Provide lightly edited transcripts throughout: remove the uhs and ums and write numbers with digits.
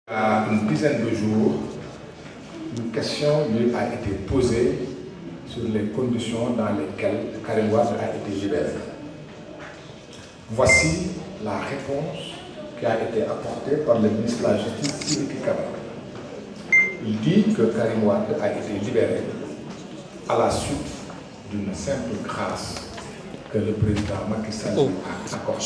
À une dizaine de jours, une question lui a été posée sur les conditions dans lesquelles Karim Wade a été libéré. Voici la réponse qui a été apportée par le ministre de la Justice, Sidiki Kaba. Il dit que Karim Wade a été libéré à la suite d'une simple grâce que le président Macky Sall a accordée.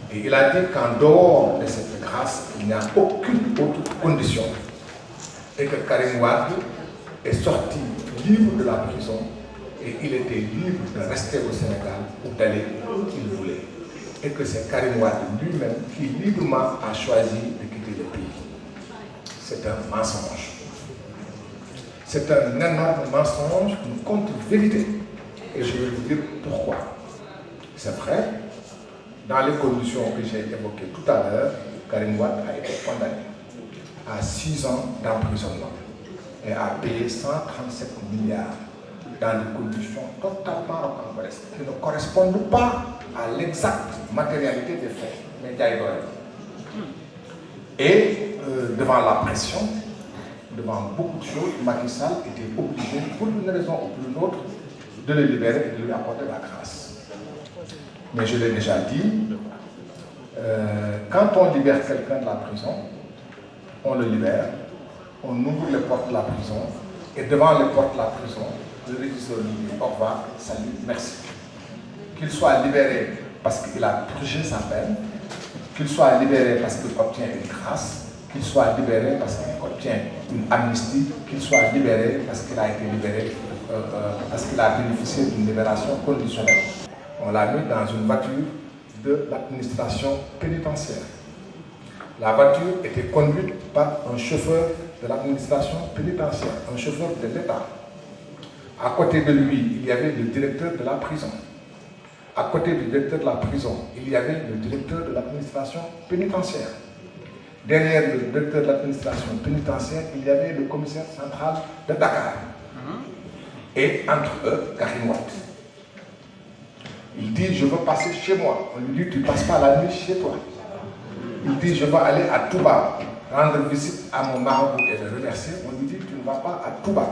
Et il a dit qu'en dehors de cette grâce, il n'y a aucune autre condition et que Karim Wade est sorti libre de la prison et il était libre de rester au Sénégal ou d'aller où il voulait. Et que c'est Karim Wade lui-même qui librement a choisi de quitter le pays. C'est un mensonge. C'est un énorme mensonge, une contre-vérité. Et je vais vous dire pourquoi. C'est vrai. Dans les conditions que j'ai évoquées tout à l'heure, Karim Wade a été condamné à 6 ans d'emprisonnement et a payé 137 milliards dans des conditions totalement rocambolesques qui ne correspondent pas à l'exacte matérialité des faits. Et devant la pression, devant beaucoup de choses, Macky Sall était obligé, pour une raison ou pour une autre, de le libérer et de lui apporter la grâce. Mais je l'ai déjà dit, quand on libère quelqu'un de la prison, on le libère, on ouvre les portes de la prison, et devant les portes de la prison, le régisseur lui dit au revoir, salut, merci. Qu'il soit libéré parce qu'il a purgé sa peine, qu'il soit libéré parce qu'il obtient une grâce, qu'il soit libéré parce qu'il obtient une amnistie, qu'il soit libéré parce qu'il a été libéré, parce qu'il a bénéficié d'une libération conditionnelle. On l'a mis dans une voiture de l'administration pénitentiaire. La voiture était conduite par un chauffeur de l'administration pénitentiaire, un chauffeur de l'État. À côté de lui, il y avait le directeur de la prison. À côté du directeur de la prison, il y avait le directeur de l'administration pénitentiaire. Derrière le directeur de l'administration pénitentiaire, il y avait le commissaire central de Dakar. Et entre eux, Karim Wade. Il dit, je veux passer chez moi. On lui dit, tu ne passes pas la nuit chez toi. Il dit, je veux aller à Touba, rendre visite à mon marabout et le remercier. On lui dit, tu ne vas pas à Touba.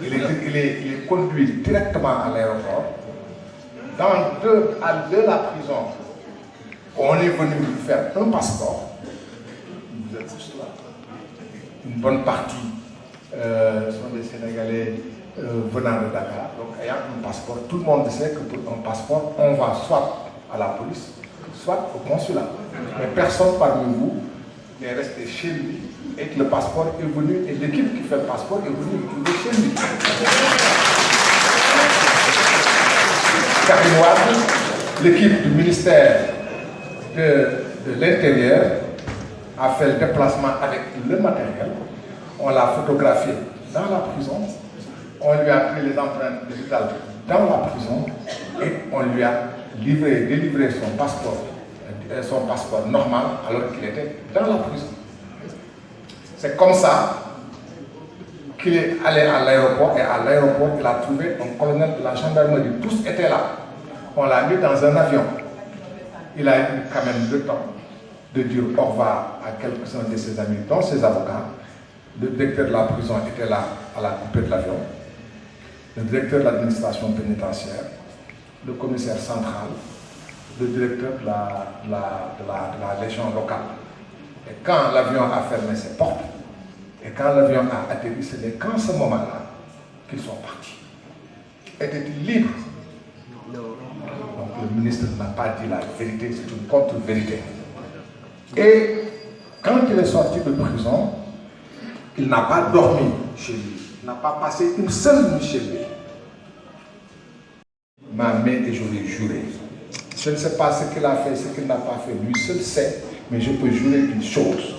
Il est conduit directement à l'aéroport. De la prison, on est venu lui faire un passeport. Vous êtes tous là. Une bonne partie sont des Sénégalais venant de Dakar, donc ayant un passeport, tout le monde sait que pour un passeport, on va soit à la police, soit au consulat. Mais personne parmi vous n'est resté chez lui et que le passeport est venu, et l'équipe qui fait le passeport est venue le trouver chez lui. Karim Wade, l'équipe du ministère de l'Intérieur a fait le déplacement avec le matériel, on l'a photographié dans la prison. On lui a pris les empreintes digitales dans la prison et on lui a délivré son passeport normal alors qu'il était dans la prison. C'est comme ça qu'il est allé à l'aéroport et à l'aéroport il a trouvé un colonel de la gendarmerie. Tous étaient là. On l'a mis dans un avion. Il a eu quand même le temps de dire au revoir à quelques-uns de ses amis, dont ses avocats. Le directeur de la prison était là à la coupée de l'avion. Le directeur de l'administration pénitentiaire, le commissaire central, le directeur de la légion locale. Et quand l'avion a fermé ses portes, et quand l'avion a atterri, ce n'est qu'en ce moment-là qu'ils sont partis. Étaient-ils libres? Donc le ministre n'a pas dit la vérité, c'est une contre-vérité. Et quand il est sorti de prison, il n'a pas dormi chez lui. Il n'a pas passé une seule nuit chez lui. Ma main et je l'ai juré. Je ne sais pas ce qu'il a fait, ce qu'il n'a pas fait. Lui seul sait, mais je peux jurer une chose.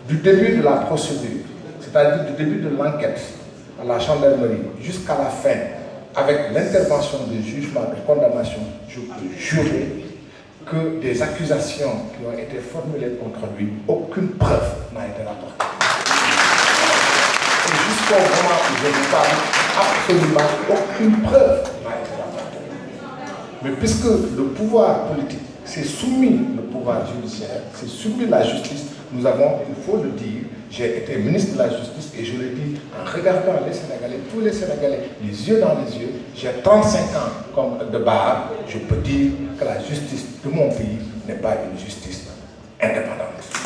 Du début de la procédure, c'est-à-dire du début de l'enquête à la gendarmerie jusqu'à la fin, avec l'intervention du jugement de condamnation, je peux jurer que des accusations qui ont été formulées contre lui, aucune preuve n'a été rapportée. Jusqu'au moment où je vous parle, absolument aucune preuve n'a été rapportée. Mais puisque le pouvoir politique c'est soumis le pouvoir judiciaire, c'est soumis la justice. Nous avons, il faut le dire, j'ai été ministre de la Justice et je le dis en regardant les Sénégalais, tous les Sénégalais, les yeux dans les yeux, j'ai 35 ans comme de barre, je peux dire que la justice de mon pays n'est pas une justice indépendante.